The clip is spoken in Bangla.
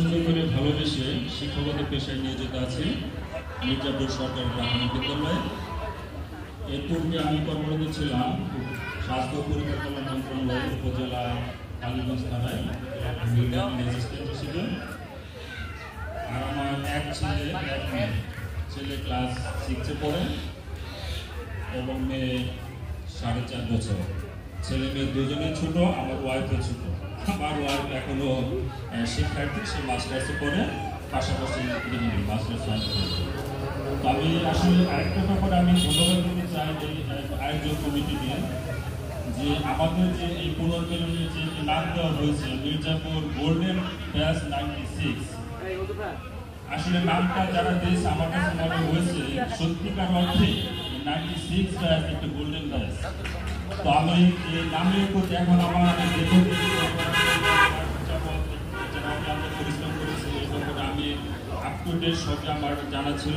সুন্দর করে ভালোবেসে শিক্ষকতা পেশায় নিয়োজিত আছি মির্জাপুর সরকারি প্রাথমিক বিদ্যালয়ে। এর পূর্বে আমি কর্মরত ছিলাম স্বাস্থ্য পরিকল্পনা মন্ত্রণালয় উপজেলা কালীগঞ্জ থানায় অ্যাসিস্ট্যান্ট হিসেবে। আর আমার এক ছেলে এক মেয়ে। ছেলে ক্লাস 6-এ পড়ে এবং মেয়ে 4.5 বছর। ছেলে মেয়ে দুজনেই ছোট, আমার ওয়াইফও ছোট। আমার ওয়াইফ এখনো শিক্ষার্থী, সে মাস্টার্সে পড়ে, পাশাপাশি মাস্টার্স সায়েন্স পড়ে। তো আমি আসলে আরেকটা ব্যাপারে আমি ধন্যবাদ দিতে চাই এই আয়োজক কমিটিকে, যে আমাদের যে এই পুনর্মিলনের যে নাম দেওয়া হয়েছে মির্জাপুর গোল্ডেন ব্যাচ 96, আসলে নামটা যারা দিয়েছে আমার কাছে মনে হয়েছে সত্যিকার অর্থে 96 ব্যাচ একটা গোল্ডেন ব্যাচ। তো আমি এই নামের প্রতি এখন আমার পরিশ্রম করেছি এই ব্যাপারে আমি আপ টু ডেট সবই আমার জানা ছিল।